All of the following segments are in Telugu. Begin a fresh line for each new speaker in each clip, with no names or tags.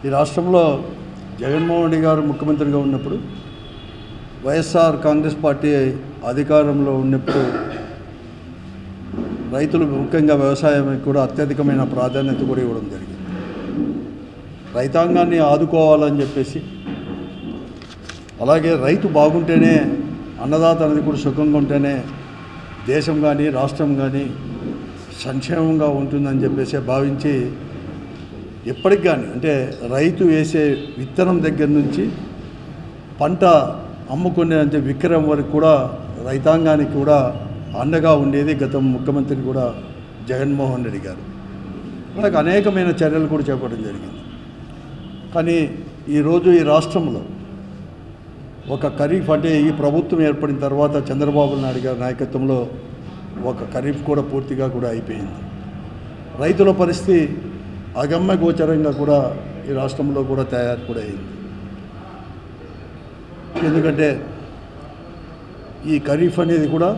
ఈ రాష్ట్రంలో జగన్మోహన్ రెడ్డి గారు ముఖ్యమంత్రిగా ఉన్నప్పుడు వైఎస్ఆర్ కాంగ్రెస్ పార్టీ అధికారంలో ఉన్నప్పుడు రైతులు ముఖ్యంగా వ్యవసాయానికి కూడా అత్యధికమైన ప్రాధాన్యత కూడా ఇవ్వడం జరిగింది. రైతాంగాన్ని ఆదుకోవాలని చెప్పేసి, అలాగే రైతు బాగుంటేనే అన్నదాత అనేది కూడా సుఖంగా ఉంటేనే దేశం కానీ రాష్ట్రం కానీ సంక్షేమంగా ఉంటుందని చెప్పేసి భావించి ఎప్పటికి కానీ అంటే రైతు వేసే విత్తనం దగ్గర నుంచి పంట అమ్ముకునే అంటే విక్రయం వరకు కూడా రైతాంగానికి కూడా అండగా ఉండేది గత ముఖ్యమంత్రి కూడా జగన్మోహన్ రెడ్డి గారు. అలాగే అనేకమైన చర్యలు కూడా చేపట్టడం జరిగింది. కానీ ఈరోజు ఈ రాష్ట్రంలో ఒక ఖరీఫ్ అంటే ఈ ప్రభుత్వం ఏర్పడిన తర్వాత చంద్రబాబు నాయుడు గారి నాయకత్వంలో ఒక ఖరీఫ్ కూడా పూర్తిగా కూడా అయిపోయింది. రైతుల పరిస్థితి అగమ్య గోచరంగా కూడా ఈ రాష్ట్రంలో కూడా తయారు కూడా అయింది. ఎందుకంటే ఈ ఖరీఫ్ అనేది కూడా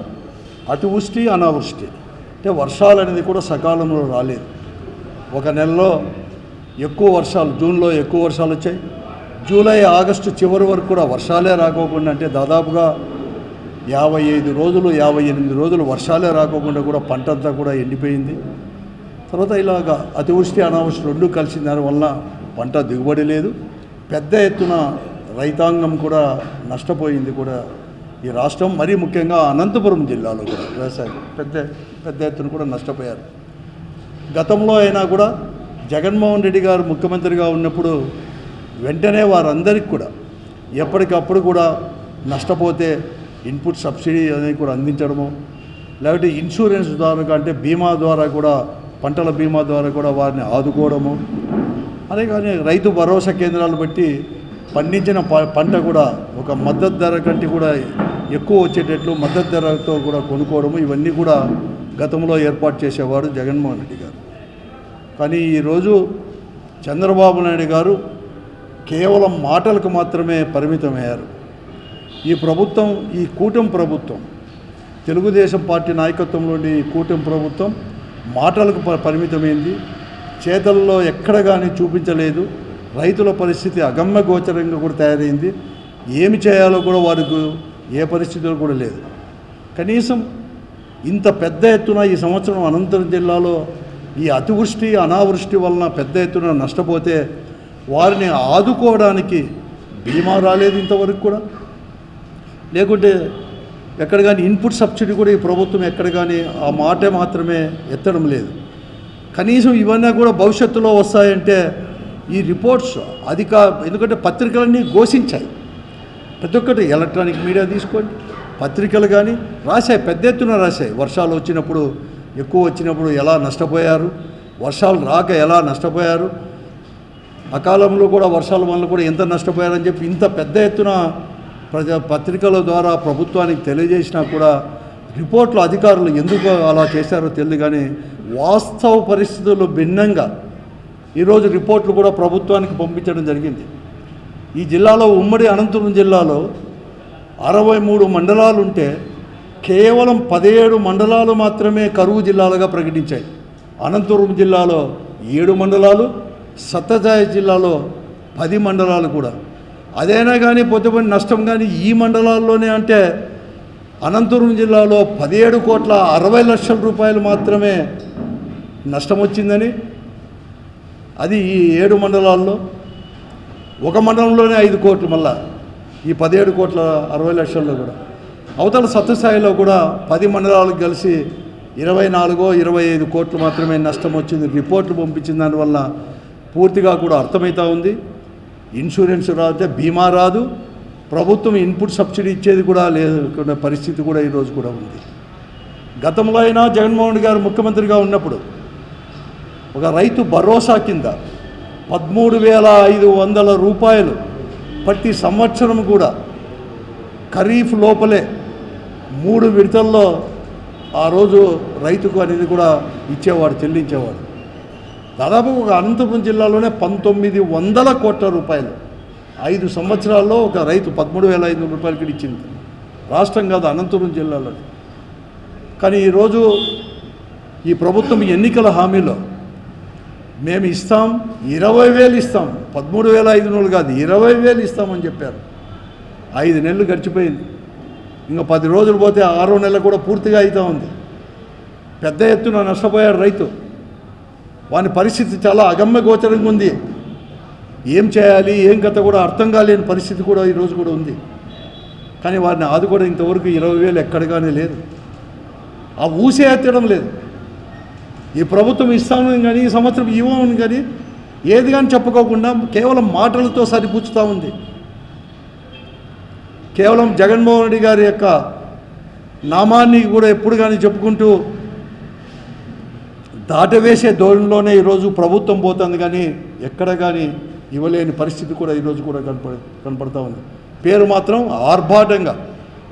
అతివృష్టి అనావృష్టి అంటే వర్షాలు అనేది కూడా సకాలంలో రాలేదు. ఒక నెలలో ఎక్కువ వర్షాలు, జూన్లో ఎక్కువ వర్షాలు వచ్చాయి. జూలై ఆగస్టు చివరి వరకు కూడా వర్షాలే రాకోకుండా అంటే దాదాపుగా 55 రోజులు 58 రోజులు వర్షాలే రాకోకుండా కూడా పంట అంతా కూడా ఎండిపోయింది. తర్వాత ఇలాగా అతివృష్టి అనావృష్టి రెండు కలిసిన దానివల్ల పంట దిగుబడి లేదు. పెద్ద ఎత్తున రైతాంగం కూడా నష్టపోయింది కూడా ఈ రాష్ట్రం. మరీ ముఖ్యంగా అనంతపురం జిల్లాలో కూడా వ్యవసాయం పెద్ద ఎత్తున కూడా నష్టపోయారు. గతంలో అయినా కూడా జగన్మోహన్ రెడ్డి గారు ముఖ్యమంత్రిగా ఉన్నప్పుడు వెంటనే వారందరికీ కూడా ఎప్పటికప్పుడు కూడా నష్టపోతే ఇన్పుట్ సబ్సిడీ అనేది కూడా అందించడము, లేకపోతే ఇన్సూరెన్స్ ద్వారా అంటే బీమా ద్వారా కూడా పంటల బీమా ద్వారా కూడా వారిని ఆదుకోవడము, అదే కానీ రైతు భరోసా కేంద్రాలు బట్టి పండించిన పంట కూడా ఒక మద్దతు ధర కంటే కూడా ఎక్కువ వచ్చేటట్లు మద్దతు ధరతో కూడా కొనుక్కోవడము, ఇవన్నీ కూడా గతంలో ఏర్పాటు చేసేవాడు జగన్మోహన్ రెడ్డి గారు. కానీ ఈరోజు చంద్రబాబు నాయుడు గారు కేవలం మాటలకు మాత్రమే పరిమితమయ్యారు. ఈ ప్రభుత్వం, ఈ కూటమి ప్రభుత్వం, తెలుగుదేశం పార్టీ నాయకత్వంలోని కూటమి ప్రభుత్వం మాటలకు పరిమితమైంది, చేతల్లో ఎక్కడ కానీ చూపించలేదు. రైతుల పరిస్థితి అగమ్య గోచరంగా కూడా తయారైంది. ఏమి చేయాలో కూడా వారికి ఏ పరిస్థితులు కూడా లేదు. కనీసం ఇంత పెద్ద ఎత్తున ఈ సంవత్సరం అనంతపురం జిల్లాలో ఈ అతివృష్టి అనావృష్టి వలన పెద్ద ఎత్తున నష్టపోతే వారిని ఆదుకోవడానికి బీమా రాలేదు ఇంతవరకు కూడా, లేకుంటే ఎక్కడ కానీ ఇన్పుట్ సబ్సిడీ కూడా ఈ ప్రభుత్వం ఎక్కడ కానీ ఆ మాట మాత్రమే ఎత్తడం లేదు. కనీసం ఇవన్నీ కూడా భవిష్యత్తులో వస్తాయంటే ఈ రిపోర్ట్స్ ఎందుకంటే పత్రికలన్నీ ఘోషించాయి. ప్రతి ఒక్కటి ఎలక్ట్రానిక్ మీడియా తీసుకోండి, పత్రికలు కానీ రాశాయి, పెద్ద ఎత్తున రాశాయి. వర్షాలు వచ్చినప్పుడు ఎక్కువ వచ్చినప్పుడు ఎలా నష్టపోయారు, వర్షాలు రాక ఎలా నష్టపోయారు, అకాలంలో కూడా వర్షాల వల్ల కూడా ఎంత నష్టపోయారని చెప్పి ఇంత పెద్ద ఎత్తున పత్రికల ద్వారా ప్రభుత్వానికి తెలియజేసినా కూడా రిపోర్ట్లు అధికారులు ఎందుకు అలా చేశారో తెలియదు. కానీ వాస్తవ పరిస్థితుల్లో భిన్నంగా ఈరోజు రిపోర్ట్లు కూడా ప్రభుత్వానికి పంపించడం జరిగింది. ఈ జిల్లాలో ఉమ్మడి అనంతపురం జిల్లాలో 63 మండలాలు ఉంటే కేవలం 17 మండలాలు మాత్రమే కరువు జిల్లాలుగా ప్రకటించాయి. అనంతపురం జిల్లాలో 7 మండలాలు, సత్యసాయి జిల్లాలో 10 మండలాలు కూడా. అదైనా కానీ పొద్దుపడి నష్టం కానీ ఈ మండలాల్లోనే అంటే అనంతపురం జిల్లాలో 17,60,00,000 రూపాయలు మాత్రమే నష్టం వచ్చిందని, అది ఈ 7 మండలాల్లో. ఒక మండలంలోనే 5 కోట్లు, మళ్ళా ఈ 17,60,00,000 కూడా. అవతల సత్యసాయిలో కూడా 10 మండలాలకు కలిసి 24-25 కోట్లు మాత్రమే నష్టం వచ్చింది. రిపోర్ట్లు పంపించిన దానివల్ల పూర్తిగా కూడా అర్థమవుతూ ఉంది. ఇన్సూరెన్స్ రాదే, బీమా రాదు, ప్రభుత్వం ఇన్పుట్ సబ్సిడీ ఇచ్చేది కూడా లేకుండా పరిస్థితి కూడా ఈరోజు కూడా ఉంది. గతంలో అయినా జగన్మోహన్ రెడ్డి గారు ముఖ్యమంత్రిగా ఉన్నప్పుడు ఒక రైతు భరోసా కింద 13,500 రూపాయలు ప్రతి సంవత్సరం కూడా ఖరీఫ్ లోపలే 3 విడతల్లో ఆ రోజు రైతుకు అనేది కూడా ఇచ్చేవాడు, చెల్లించేవాడు. దాదాపు ఒక అనంతపురం జిల్లాలోనే 1,900 కోట్ల రూపాయలు 5 సంవత్సరాల్లో ఒక రైతు 13,500 రూపాయలకి ఇచ్చింది. రాష్ట్రం కాదు, అనంతపురం జిల్లాలో. కానీ ఈరోజు ఈ ప్రభుత్వం ఎన్నికల హామీలో మేము ఇస్తాం, 20,000 ఇస్తాం, 13,500 కాదు 20,000 ఇస్తామని చెప్పారు. 5 నెలలు గడిచిపోయింది. ఇంకా 10 రోజులు పోతే 6వ నెల కూడా పూర్తిగా అవుతూ ఉంది. పెద్ద ఎత్తున నష్టపోయాడు రైతు. వాని పరిస్థితి చాలా అగమ్య గోచరంగా ఉంది. ఏం చేయాలి ఏం కథ కూడా అర్థం కాలేని పరిస్థితి కూడా ఈరోజు కూడా ఉంది. కానీ వారిని ఆదుకోవడం ఇంతవరకు 20,000 ఎక్కడగానే లేదు. ఆ ఊసే ఎత్తడం లేదు. ఈ ప్రభుత్వం ఇస్తామని కానీ ఈ సంవత్సరం ఇవ్వమని కానీ ఏది కానీ చెప్పుకోకుండా కేవలం మాటలతో సరిపుచ్చుతూ ఉంది. కేవలం జగన్మోహన్ రెడ్డి గారి యొక్క నామాన్ని కూడా ఎప్పుడు కానీ చెప్పుకుంటూ దాటవేసే ధోరణిలోనే ఈరోజు ప్రభుత్వం పోతుంది. కానీ ఎక్కడ కానీ ఇవ్వలేని పరిస్థితి కూడా ఈరోజు కూడా కనపడుతూ ఉంది. పేరు మాత్రం ఆర్భాటంగా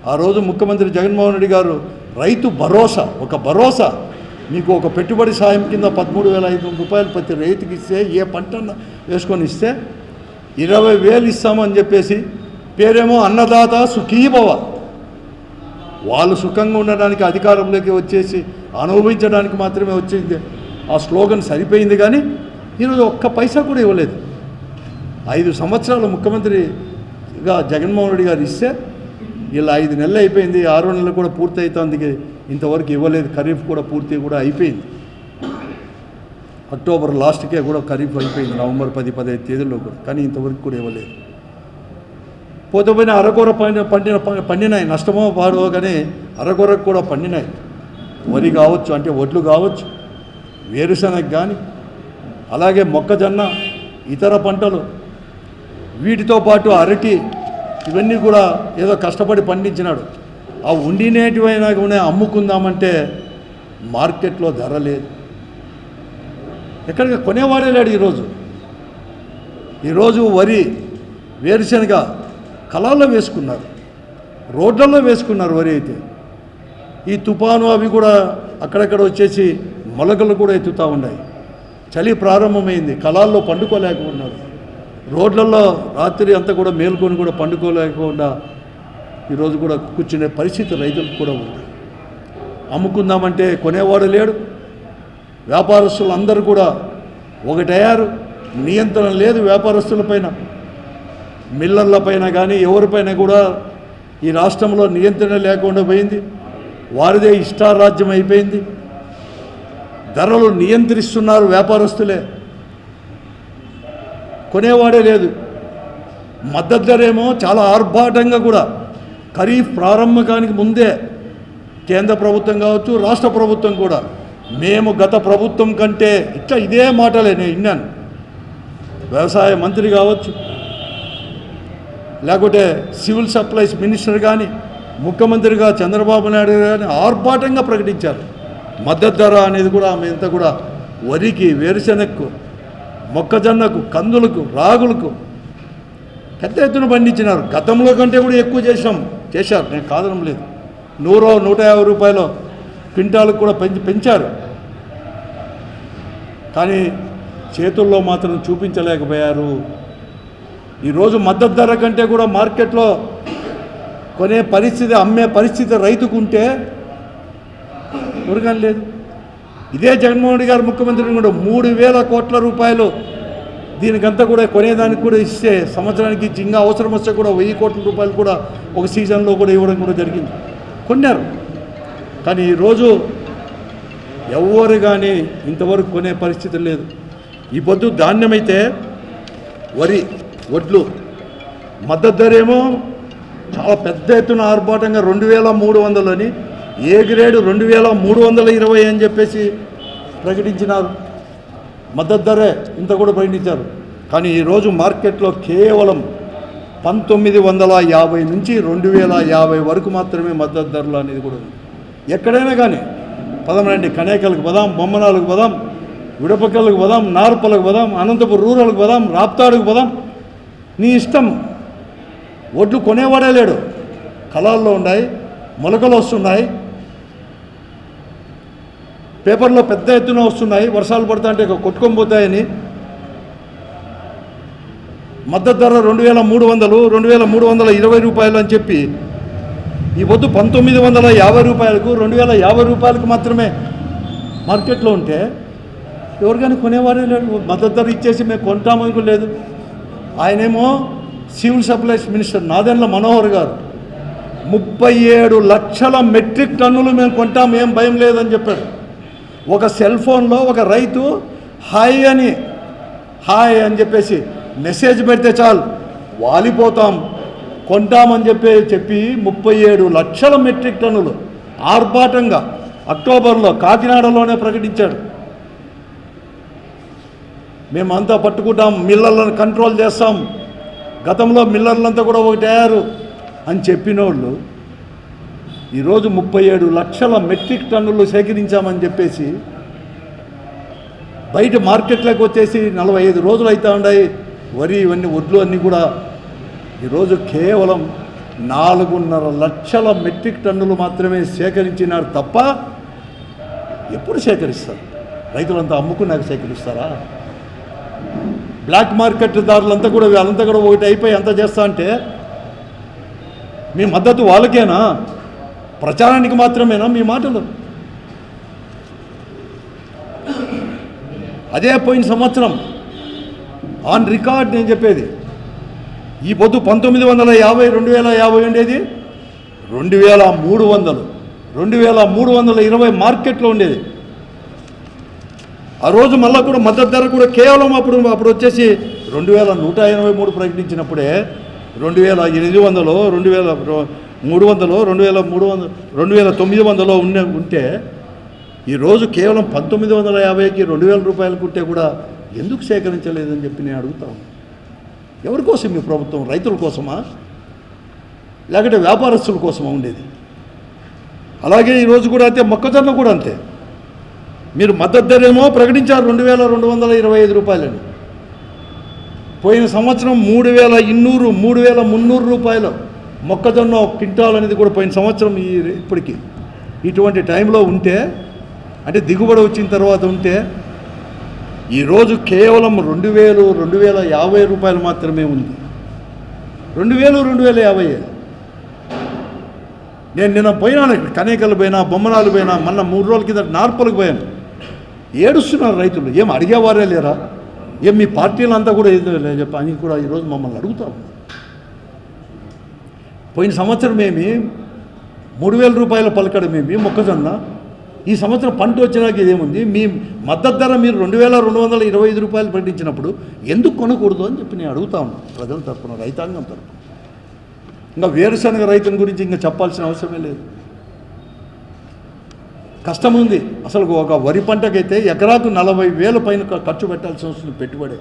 ఆ రోజు ముఖ్యమంత్రి జగన్మోహన్ రెడ్డి గారు రైతు భరోసా, ఒక భరోసా మీకు ఒక పెట్టుబడి సాయం కింద 13,500 రూపాయలు ప్రతి రైతుకి ఇస్తే, ఏ పంట వేసుకొని ఇస్తే 20,000 ఇస్తామని చెప్పేసి పేరేమో అన్నదాత సుఖీభవ. వాళ్ళు సుఖంగా ఉండడానికి అధికారంలోకి వచ్చేసి అనుభవించడానికి మాత్రమే వచ్చింది. ఆ స్లోగన్ సరిపోయింది. కానీ ఈరోజు ఒక్క పైసా కూడా ఇవ్వలేదు. 5 సంవత్సరాలు ముఖ్యమంత్రిగా జగన్మోహన్ రెడ్డి గారు ఇస్తే ఇలా 5 నెలలు అయిపోయింది. 6వ నెలలు కూడా పూర్తి అవుతుంది. ఇంతవరకు ఇవ్వలేదు. ఖరీఫ్ కూడా పూర్తి కూడా అయిపోయింది. అక్టోబర్ లాస్ట్కే కూడా ఖరీఫ్ అయిపోయింది. నవంబర్ 10-15 తేదీల్లో కూడా. కానీ ఇంతవరకు కూడా ఇవ్వలేదు. పోతే పోయిన అరకొర పండినాయి. నష్టమో పాడో కానీ అరకొరకు కూడా పండినాయి. వరి కావచ్చు, అంటే వడ్లు కావచ్చు, వేరుశనగ కానీ, అలాగే మొక్కజొన్న, ఇతర పంటలు, వీటితో పాటు అరటి, ఇవన్నీ కూడా ఏదో కష్టపడి పండించినాడు. ఆ ఉండినేటివైనా కూడా అమ్ముకుందామంటే మార్కెట్లో ధర లేదు. ఎక్కడికి కొనేవాడే లేడు. ఈరోజు వరి, వేరుశనగ కళాల్లో వేసుకున్నారు, రోడ్లలో వేసుకున్నారు. వరి అయితే ఈ తుఫాను అవి కూడా అక్కడక్కడ వచ్చేసి మొలకలు కూడా ఎత్తుతూ ఉన్నాయి. చలి ప్రారంభమైంది. కళాల్లో పండుకోలేకున్నారు. రోడ్లలో రాత్రి అంతా కూడా మేల్కొని కూడా పండుకోలేకుండా ఈరోజు కూడా కూర్చునే పరిస్థితి రైతులకు కూడా ఉంది. అమ్ముకుందామంటే కొనేవాడు లేడు. వ్యాపారస్తులు అందరూ కూడా ఒకటయ్యారు. నియంత్రణ లేదు వ్యాపారస్తులపైన, మిల్లర్లపైన కానీ ఎవరిపైన కూడా ఈ రాష్ట్రంలో నియంత్రణ లేకుండా పోయింది. వారిదే ఇష్టారాజ్యం అయిపోయింది. ధరలు నియంత్రిస్తున్నారు వ్యాపారస్తులే, కొనేవాడే లేదు. మద్దతు ధరేమో చాలా ఆర్భాటంగా కూడా ఖరీఫ్ ప్రారంభకానికి ముందే కేంద్ర ప్రభుత్వం కావచ్చు, రాష్ట్ర ప్రభుత్వం కూడా మేము గత ప్రభుత్వం కంటే ఇట్లా ఇదే మాటలే నేను విన్నాను. వ్యవసాయ మంత్రి కావచ్చు, లేకుంటే సివిల్ సప్లైస్ మినిస్టర్ కానీ, ముఖ్యమంత్రిగా చంద్రబాబు నాయుడు కానీ ఆర్భాటంగా ప్రకటించారు. మద్దతు ధర అనేది కూడా మేమంతా కూడా వరికి, వేరుశనగకు, మొక్కజొన్నకు, కందులకు, రాగులకు పెద్ద ఎత్తున పండించినారు. గతంలో కంటే కూడా ఎక్కువ చేశారు. నేను కాదనం లేదు. 100-150 రూపాయలు క్వింటాలకు కూడా పెంచారు. కానీ చేతుల్లో మాత్రం చూపించలేకపోయారు. ఈరోజు మద్దతు ధర కంటే కూడా మార్కెట్లో కొనే పరిస్థితి, అమ్మే పరిస్థితి రైతుకు ఉంటే ఉరగం లేదు. ఇదే జగన్మోహన్ రెడ్డి గారు ముఖ్యమంత్రిని కూడా 3,000 కోట్ల రూపాయలు దీనికంతా కూడా కొనేదానికి కూడా ఇస్తే సంవత్సరానికి ఇంకా అవసరం వస్తే కూడా 1,000 కోట్ల రూపాయలు కూడా ఒక సీజన్లో కూడా ఇవ్వడం కూడా జరిగింది. కొన్నారు. కానీ ఈరోజు ఎవరు కానీ ఇంతవరకు కొనే పరిస్థితి లేదు. ఈ పొద్దు ధాన్యమైతే వరి, వడ్లు మద్దతు ధర ఏమో చాలా పెద్ద ఎత్తున ఆర్భాటంగా 2,300 అని, ఏ గ్రేడు 2,320 అని చెప్పేసి ప్రకటించినారు. మద్దతు ధరే ఇంత కూడా ప్రకటించారు. కానీ ఈరోజు మార్కెట్లో కేవలం 1,950 నుంచి 2,050 వరకు మాత్రమే మద్దతు ధరలు అనేది కూడా ఉంది. ఎక్కడైనా కానీ పదమరండి, కనేకలకు పదాం, బొమ్మనాలకు పదాం, విడపక్కలకు పదాం, నార్పలకు పదాం, అనంతపురం రూరల్కి పదాం, రాప్తాడుకు పదాం, నీ ఇష్టం. ఒడ్లు కొనేవాడే లేడు. కళాల్లో ఉన్నాయి, మొలకలు వస్తున్నాయి, పేపర్లో పెద్ద ఎత్తున వస్తున్నాయి. వర్షాలు పడతా అంటే కొట్టుకొని పోతాయని మద్దతు ధర 2,300, 2,320 రూపాయలు అని చెప్పి ఈ పొద్దు 1,950 రూపాయలకు, 2,050 రూపాయలకు మాత్రమే మార్కెట్లో ఉంటే ఎవరికైనా కొనేవారే లేడు. మద్దతు ధర ఇచ్చేసి మేము కొంటామని కూడా లేదు. ఆయనేమో civil supplies minister Nadendla Manohar గారు 37 లక్షల మెట్రిక్ టన్నులు మేము కొంటాం, ఏం భయం లేదని చెప్పాడు. ఒక సెల్ ఫోన్లో ఒక రైతు హాయ్ అని చెప్పేసి మెసేజ్ పెడితే చాలు వాలిపోతాం, కొంటామని చెప్పి 37 లక్షల మెట్రిక్ టన్నులు ఆర్భాటంగా అక్టోబర్లో కాకినాడలోనే ప్రకటించాడు. మేమంతా పట్టుకుంటాం, మిల్లర్లను కంట్రోల్ చేస్తాం, గతంలో మిల్లర్లంతా కూడా ఒకటయ్యారు అని చెప్పినోళ్ళు ఈరోజు 37 లక్షల మెట్రిక్ టన్నులు సేకరించామని చెప్పేసి బయట మార్కెట్లోకి వచ్చేసి 45 రోజులు అవుతా ఉన్నాయి. వరి ఇవన్నీ వడ్లు అన్నీ కూడా ఈరోజు కేవలం 4.5 లక్షల మెట్రిక్ టన్నులు మాత్రమే సేకరించినారు తప్ప ఎప్పుడు సేకరిస్తారు? రైతులంతా అమ్ముకున్నాక సేకరిస్తారా? బ్లాక్ మార్కెట్ దారులంతా కూడా వాళ్ళంతా కూడా ఒకటి అయిపోయి ఎంత చేస్తా అంటే మీ మద్దతు వాళ్ళకేనా? ప్రచారానికి మాత్రమేనా మీ మాటలు? అదే పోయిన సంవత్సరం ఆన్ రికార్డ్ నేను చెప్పేది, ఈ పొద్దు 1950 2050 ఉండేది 2320 మార్కెట్లో ఉండేది. ఆ రోజు మళ్ళీ కూడా మద్దతు ధర కూడా కేవలం అప్పుడు వచ్చేసి 2183 ప్రకటించినప్పుడే 2800 2300 2900 ఉంటే ఈరోజు కేవలం 1950కి 2000 రూపాయలకు ఉంటే కూడా ఎందుకు సేకరించలేదని చెప్పి నేను అడుగుతాను. ఎవరి కోసం మీ ప్రభుత్వం? రైతుల కోసమా లేకపోతే వ్యాపారస్తుల కోసమా ఉండేది? అలాగే ఈరోజు కూడా అంతే, మొక్కజొన్న కూడా అంతే. మీరు మద్దతు ధర ఏమో ప్రకటించారు 2225 రూపాయలని. పోయిన సంవత్సరం 3200 3300 రూపాయలు మొక్కజొన్న క్వింటాల్ అనేది కూడా పోయిన సంవత్సరం ఇప్పటికి ఇటువంటి టైంలో ఉంటే, అంటే దిగుబడి వచ్చిన తర్వాత ఉంటే ఈరోజు కేవలం 2050 రూపాయలు మాత్రమే ఉంది. 2050. నేను నిన్న పోయినాను, కనేకలు పోయినా, బొమ్మనాలు పోయినా, మొన్న 3 రోజుల కింద నార్పలకు పోయాను. ఏడుస్తున్నారు రైతులు. ఏం అడిగేవారే లేరా? ఏం మీ పార్టీలంతా కూడా ఏదో చెప్పి అని కూడా ఈరోజు మమ్మల్ని అడుగుతాం. పోయిన సంవత్సరం ఏమి 3000 రూపాయల పలకడమేమి మొక్కజొన్న, ఈ సంవత్సరం పంట వచ్చినాక ఇదేముంది? మీ మద్దతు ధర మీరు 2225 రూపాయలు ప్రకటించినప్పుడు ఎందుకు కొనకూడదు అని చెప్పి నేను అడుగుతా ఉన్నాను ప్రజల తరఫున, రైతాంగం తరఫున. ఇంకా వేరుశనగ రైతుల గురించి ఇంకా చెప్పాల్సిన అవసరమే లేదు. కష్టం ఉంది అసలు. ఒక వరి పంటకైతే ఎకరాకు 40,000 పైన ఖర్చు పెట్టాల్సిన అవసరం పెట్టుబడే.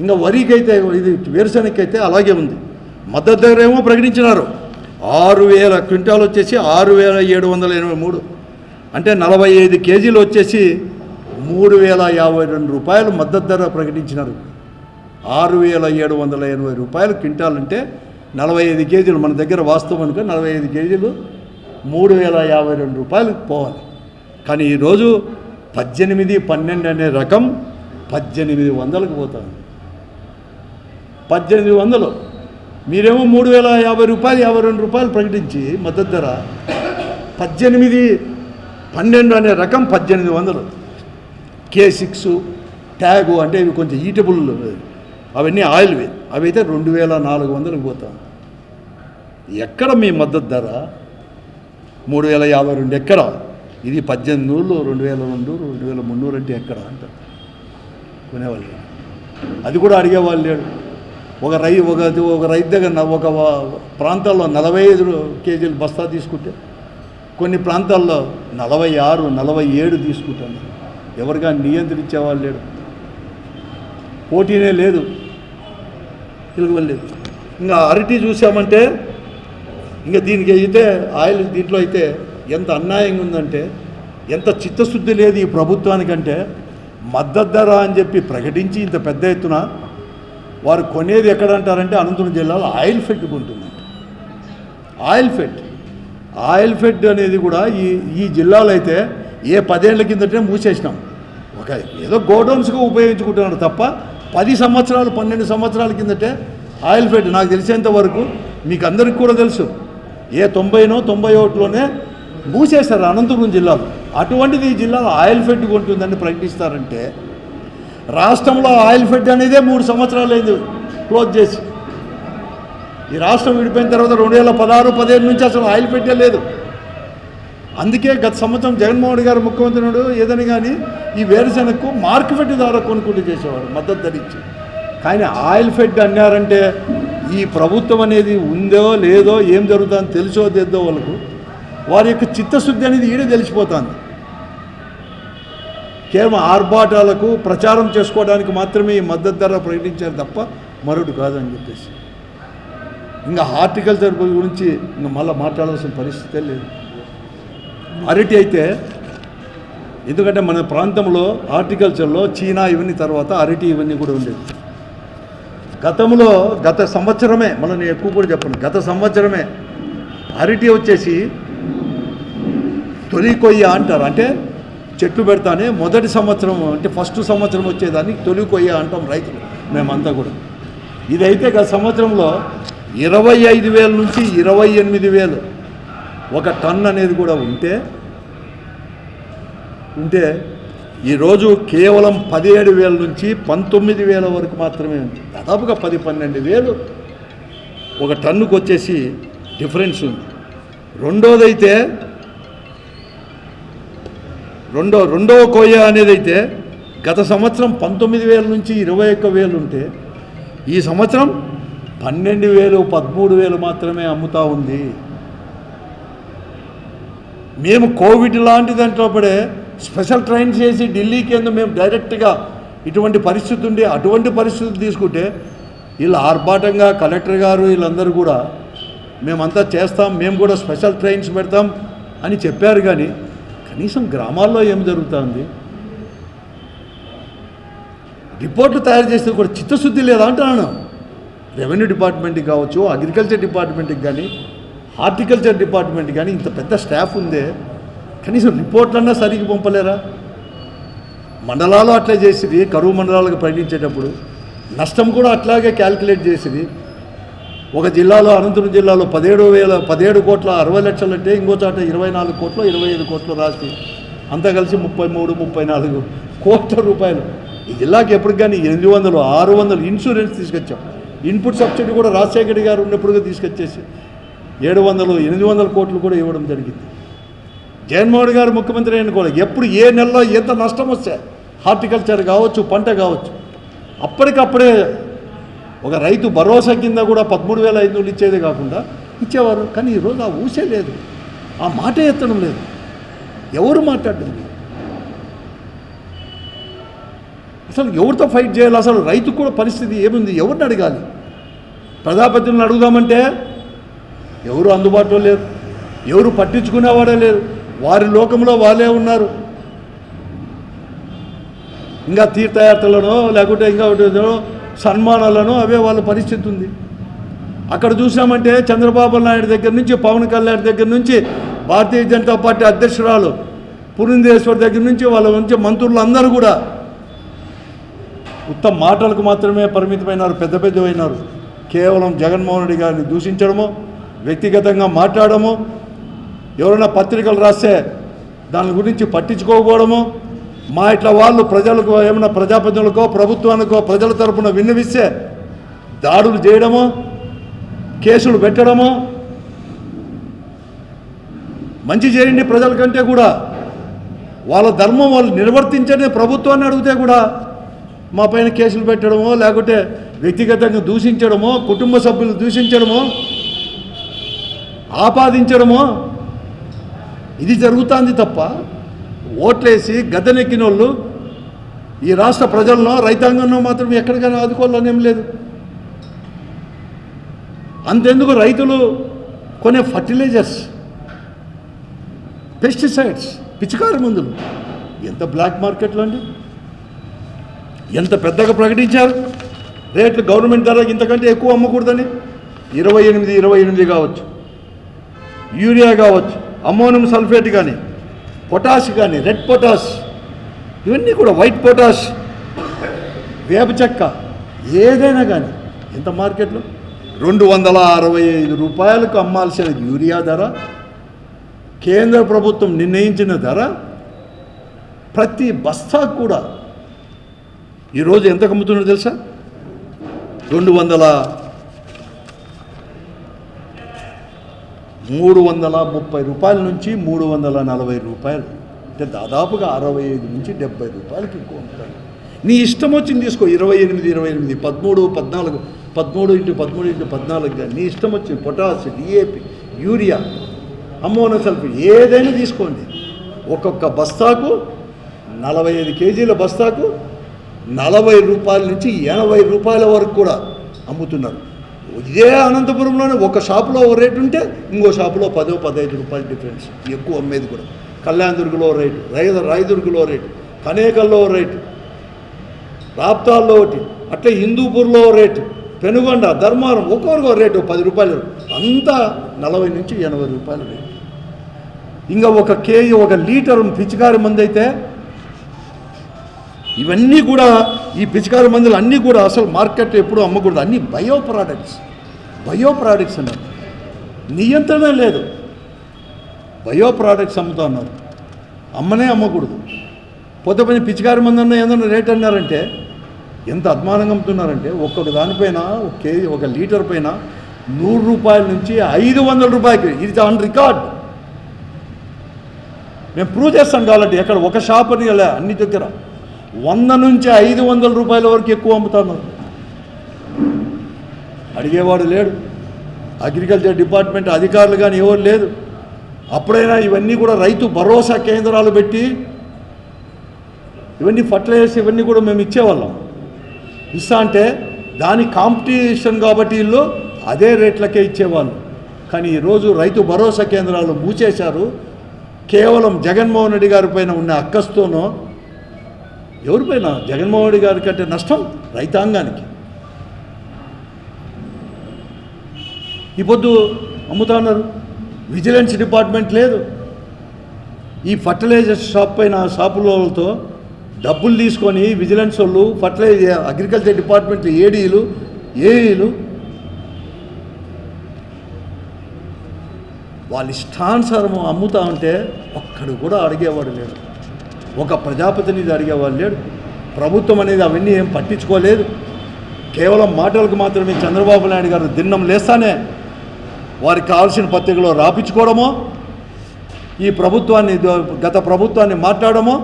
ఇంకా వరికైతే, ఇది వేరుశనగకైతే అలాగే ఉంది. మద్దతు ధర ఏమో ప్రకటించినారు 6000 క్వింటాలు వచ్చేసి 6783, అంటే 45 కేజీలు వచ్చేసి 3052 రూపాయలు మద్దతు ధర ప్రకటించినారు. 6780 రూపాయలు క్వింటాల్ అంటే 45 కేజీలు మన దగ్గర వాస్తవం అనుకో 45 కేజీలు 3052 రూపాయలకు పోవాలి. కానీ ఈరోజు 18, 12 అనే రకం 1800కు పోతుంది. 1800. మీరేమో 3050 రూపాయలు 52 రూపాయలు ప్రకటించి మద్దతు ధర 18, 12 అనే రకం 1800. K6 ట్యాగు అంటే ఇవి కొంచెం ఈటబుల్, అవన్నీ ఆయిల్వి, అవి అయితే 2400కు పోతాం. ఎక్కడ మీ మద్దతు ధర? 3052 ఎక్కడ? ఇది 1800, 2002, 2300 అంటే ఎక్కడ అంటారు కొనేవాళ్ళు. అది కూడా అడిగేవాళ్ళు లేడు. ఒక రైతు దగ్గర ఒక ప్రాంతాల్లో 45 కేజీలు బస్తా తీసుకుంటే కొన్ని ప్రాంతాల్లో 46, 47 తీసుకుంటాను. ఎవరిగా నియంత్రించేవాళ్ళు లేడు. పోటీనే లేదు, తిరగలేదు. ఇంకా అరటి చూసామంటే ఇంకా దీనికి అయితే ఆయిల్ దీంట్లో అయితే ఎంత అన్యాయంగా ఉందంటే, ఎంత చిత్తశుద్ధి లేదు ఈ ప్రభుత్వానికంటే. మద్దతు ధర అని చెప్పి ప్రకటించి ఇంత పెద్ద ఎత్తున వారు కొనేది ఎక్కడంటారంటే అనంతపురం జిల్లాలో ఆయిల్ ఫెడ్ ఉంటుందంట. ఆయిల్ ఫెడ్ అనేది కూడా ఈ జిల్లాలో అయితే ఏ 10 ఏళ్ల కిందటే మూసేసినాం. ఒక ఏదో గోడౌన్స్గా ఉపయోగించుకుంటున్నారు తప్ప 10 సంవత్సరాలు 12 సంవత్సరాల కిందటే ఆయిల్ ఫెడ్ నాకు తెలిసేంత వరకు, మీకు అందరికీ కూడా తెలుసు, ఏ 90నో 91లోనే మూసేశారు అనంతపురం జిల్లాలో. అటువంటిది ఈ జిల్లాలో ఆయిల్ ఫెడ్ ఉంటుందని ప్రకటిస్తారంటే, రాష్ట్రంలో ఆయిల్ ఫెడ్ అనేదే 3 సంవత్సరాలు అయింది క్లోజ్ చేసి. ఈ రాష్ట్రం విడిపోయిన తర్వాత 2016-17 నుంచి అసలు ఆయిల్ ఫెడ్డే లేదు. అందుకే గత సంవత్సరం జగన్మోహన్ గారు ముఖ్యమంత్రి ఏదని కానీ ఈ వేరుశెనగకు మార్కెట్ ద్వారా కొనుక్కుంటూ చేసేవాడు మద్దతు ధరించి. కానీ ఆయిల్ ఫెడ్ అన్నారంటే ఈ ప్రభుత్వం అనేది ఉందో లేదో, ఏం జరుగుతుందో తెలుసో తెద్దో వాళ్ళకు, వారి యొక్క చిత్తశుద్ధి అనేది ఈడే తెలిసిపోతుంది. కేవలం ఆర్భాటాలకు ప్రచారం చేసుకోవడానికి మాత్రమే ఈ మద్దతు ధర ప్రకటించారు తప్ప మరొకటి కాదని చెప్పేసి. ఇంకా హార్టికల్చర్ గురించి ఇంకా మళ్ళీ మాట్లాడాల్సిన పరిస్థితే లేదు. అరటి అయితే, ఎందుకంటే మన ప్రాంతంలో హార్టికల్చర్లో చీనా ఇవన్నీ తర్వాత అరటి ఇవన్నీ కూడా ఉండేది. గత సంవత్సరమే, మళ్ళీ నేను ఎక్కువ కూడా చెప్పను, గత సంవత్సరమే అరటి వచ్చేసి తొలి కొయ్య అంటారు. అంటే చెట్లు పెడతానే మొదటి సంవత్సరం అంటే ఫస్ట్ సంవత్సరం వచ్చేదాన్ని తొలి కొయ్య అంటాం రైతులు మేమంతా కూడా. ఇదైతే గత సంవత్సరంలో 25,000 నుంచి 28,000 ఒక టన్ అనేది కూడా ఉంటే ఈరోజు కేవలం 17,000 నుంచి 19,000 వరకు మాత్రమే ఉంది. దాదాపుగా 10-12,000 ఒక టన్నుకు వచ్చేసి డిఫరెన్స్ ఉంది. రెండోదైతే రెండవ కొయ్య అనేది అయితే గత సంవత్సరం 19,000 నుంచి 21,000 ఉంటే ఈ సంవత్సరం 12,000, 13,000 మాత్రమే అమ్ముతూ ఉంది. మేము కోవిడ్ లాంటి దాంట్లోపడే స్పెషల్ ట్రైన్ చేసి ఢిల్లీకి ఎందుకు మేము డైరెక్ట్గా ఇటువంటి పరిస్థితి ఉండి అటువంటి పరిస్థితులు తీసుకుంటే వీళ్ళు ఆర్భాటంగా కలెక్టర్ గారు వీళ్ళందరూ కూడా మేమంతా చేస్తాం, మేము కూడా స్పెషల్ ట్రైన్స్ పెడతాం అని చెప్పారు. కానీ కనీసం గ్రామాల్లో ఏం జరుగుతుంది, రిపోర్ట్లు తయారు చేస్తే కూడా చిత్తశుద్ధి లేదా అంటున్నాను. రెవెన్యూ డిపార్ట్మెంట్కి కావచ్చు, అగ్రికల్చర్ డిపార్ట్మెంట్కి కానీ, హార్టికల్చర్ డిపార్ట్మెంట్కి కానీ ఇంత పెద్ద స్టాఫ్ ఉందే, కనీసం రిపోర్ట్లన్నా సరిగ్గా పంపలేరా? మండలాలు అట్లే చేసింది, కరువు మండలాలకు ప్రకటించేటప్పుడు నష్టం కూడా అట్లాగే క్యాల్కులేట్ చేసింది. ఒక జిల్లాలో, అనంతపురం జిల్లాలో 17 కోట్ల 60 లక్షలు అంటే ఇంకో చాట 24 కోట్లు 25 కోట్లు రాసి అంతా కలిసి 33-34 కోట్ల రూపాయలు. ఈ జిల్లాకి ఎప్పటికి కానీ 800-600 ఇన్సూరెన్స్ తీసుకొచ్చాం. ఇన్పుట్ సబ్సిడీ కూడా రాజశేఖర్ గారు ఉన్నప్పుడుగా తీసుకొచ్చేసి 700-800 కోట్లు కూడా ఇవ్వడం జరిగింది. జగన్మోహన్ గారు ముఖ్యమంత్రి అయిన కూడా ఎప్పుడు ఏ నెలలో ఎంత నష్టం వస్తే హార్టికల్చర్ కావచ్చు, పంట కావచ్చు, అప్పటికప్పుడే ఒక రైతు భరోసా కింద కూడా 13,500 ఇచ్చేదే కాకుండా ఇచ్చేవారు. కానీ ఈరోజు ఆ ఊసే లేదు, ఆ మాట ఎత్తడం లేదు, ఎవరు మాట్లాడడం లేదు. అసలు ఎవరితో ఫైట్ చేయాలి? అసలు రైతు కూడా పరిస్థితి ఏముంది? ఎవరిని అడగాలి? ప్రజాప్రతినిధులను అడుగుదామంటే ఎవరు అందుబాటులో లేరు, ఎవరు పట్టించుకునేవాడే లేరు, వారి లోకంలో వాళ్ళే ఉన్నారు. ఇంకా తీర్థయాత్రలను లేకుంటే ఇంకా సన్మానాలను అవే వాళ్ళ పరిస్థితి ఉంది. అక్కడ చూసామంటే చంద్రబాబు నాయుడు దగ్గర నుంచి, పవన్ కళ్యాణ్ దగ్గర నుంచి, భారతీయ జనతా పార్టీ అధ్యక్షురాలు పురంధేశ్వర్ దగ్గర నుంచి వాళ్ళ నుంచి మంత్రులు అందరూ కూడా ఉత్తమ మాటలకు మాత్రమే పరిమితమైనారు, పెద్దవైనారు. కేవలం జగన్మోహన్ రెడ్డి గారిని దూషించడము, వ్యక్తిగతంగా మాట్లాడము, ఎవరైనా పత్రికలు రాస్తే దాని గురించి పట్టించుకోకపోవడము, మా ఇట్లా వాళ్ళు ప్రజలకు ఏమైనా ప్రజాప్రతినిధులకో ప్రభుత్వానికో ప్రజల తరపున విన్నవిస్తే దాడులు చేయడము, కేసులు పెట్టడము. మంచి చేయండి ప్రజల కంటే కూడా వాళ్ళ ధర్మం వాళ్ళు నిర్వర్తించని ప్రభుత్వాన్ని అడిగితే కూడా మా పైన కేసులు పెట్టడమో, లేకుంటే వ్యక్తిగతంగా దూషించడమో, కుటుంబ సభ్యులు దూషించడమో, ఆపాదించడమో ఇది జరుగుతుంది తప్ప ఓట్లేసి గద్దెనెక్కిన వాళ్ళు ఈ రాష్ట్ర ప్రజలను, రైతాంగంలో మాత్రం ఎక్కడికైనా ఆదుకోవాలని ఏం లేదు. అంతెందుకు రైతులు కొనే ఫర్టిలైజర్స్, పెస్టిసైడ్స్, పిచికారి మందులు ఎంత బ్లాక్ మార్కెట్లో అండి, ఎంత పెద్దగా ప్రకటించారు రేట్లు. గవర్నమెంట్ ధర ఇంతకంటే ఎక్కువ అమ్మకూడదని 28 కావచ్చు, యూరియా కావచ్చు, అమ్మోనియం సల్ఫేట్ కానీ, పొటాష్ కానీ, రెడ్ పొటాష్, ఇవన్నీ కూడా వైట్ పొటాష్, వేప చెక్క, ఏదైనా కానీ ఎంత మార్కెట్లో 265 రూపాయలకు అమ్మాల్సిన యూరియా ధర కేంద్ర ప్రభుత్వం నిర్ణయించిన ధర ప్రతి బస్తాకు కూడా ఈరోజు ఎంత అమ్ముతున్నారో తెలుసా? 330 రూపాయల నుంచి 340 రూపాయలు, అంటే దాదాపుగా 65 నుంచి 70 రూపాయలకి ఎక్కువ అమ్ముతారు. నీ ఇష్టం వచ్చింది తీసుకో, 28, 13, 14, 13x13x14 నీ ఇష్టం వచ్చింది. పొటాష్, డిఏపి, యూరియా, అమ్మోనో సల్ఫేట్ ఏదైనా తీసుకోండి. ఒక్కొక్క బస్తాకు 45 కేజీల బస్తాకు 40 రూపాయల నుంచి 80 రూపాయల వరకు కూడా అమ్ముతున్నారు. ఇదే అనంతపురంలోనే ఒక షాపులో ఓ రేటు ఉంటే ఇంకో షాపులో 10-15 రూపాయలు డిఫరెన్స్ ఎక్కువ అమ్మేది కూడా. కళ్యాణదుర్గలో రేటు, రాయదుర్గలో రేటు, కనేకల్లో రేటు, రాప్తాల్లో ఒకటి, అట్లా హిందూపూర్లో రేటు, పెనుగొండ, ధర్మారం ఒక్కొక్కరికో రేటు 10 రూపాయలు, అంతా 40 నుంచి 80 రూపాయలు రేటు. ఇంకా ఒక కేజీ, ఒక లీటర్ పిచికారి మందు అయితే ఇవన్నీ కూడా ఈ పిచికారి మందులు అన్నీ కూడా అసలు మార్కెట్ ఎప్పుడూ అమ్మకూడదు. అన్నీ బయో ప్రోడక్ట్స్ అన్నారు. నియంత్రణ లేదు, బయో ప్రోడక్ట్స్ అమ్ముతా ఉన్నారు. అమ్మకూడదు. పోతే పని పిచికారి మందు అన్న ఏదన్నా రేట్ అన్నారంటే ఎంత అద్మానంగా అమ్ముతున్నారంటే ఒక్కొక్క దానిపైన ఒక లీటర్ పైన 100 రూపాయల నుంచి 500 రూపాయలకి. ఇది ఆన్ రికార్డ్. మేము ప్రూవ్ చేస్తాం కావాలంటే. ఎక్కడ ఒక షాప్ అని అన్ని దగ్గర 100 నుంచి 500 రూపాయల వరకు ఎక్కువ అమ్ముతున్నారు. అడిగేవాడు లేడు, అగ్రికల్చర్ డిపార్ట్మెంట్ అధికారులు కానీ ఎవరు లేదు. అప్పుడైనా ఇవన్నీ కూడా రైతు భరోసా కేంద్రాలు పెట్టి ఇవన్నీ ఫర్టిలైజర్స్ ఇవన్నీ కూడా మేము ఇచ్చేవాళ్ళం. అంటే దాని కాంపిటీషన్ కాబట్టి వీళ్ళు అదే రేట్లకే ఇచ్చేవాళ్ళు. కానీ ఈరోజు రైతు భరోసా కేంద్రాలు మూసేశారు. కేవలం జగన్మోహన్ రెడ్డి గారి పైన ఉన్న అక్కస్తోనో ఎవరిపైన? జగన్మోహన్ రెడ్డి గారి కంటే నష్టం రైతాంగానికి. ఈ పొద్దు అమ్ముతా ఉన్నారు, విజిలెన్స్ డిపార్ట్మెంట్ లేదు. ఈ ఫర్టిలైజర్ షాప్ పైన షాపులతో డబ్బులు తీసుకొని విజిలెన్స్ వాళ్ళు, ఫర్టిలైజర్ అగ్రికల్చర్ డిపార్ట్మెంట్ ఏడీలు, ఏఈలు వాళ్ళ ఇష్టానుసారము అమ్ముతా ఉంటే ఒక్కడు కూడా అడిగేవాడు లేడు. ఒక ప్రజాప్రతినిధి అడిగేవాడు లేడు. ప్రభుత్వం అనేది అవన్నీ ఏం పట్టించుకోలేదు. కేవలం మాటలకు మాత్రమే చంద్రబాబు నాయుడు గారు దిన్నం లేస్తానే వారికి కావాల్సిన పత్రికలో రాపించుకోవడమో, ఈ ప్రభుత్వాన్ని గత ప్రభుత్వాన్ని మాట్లాడమో,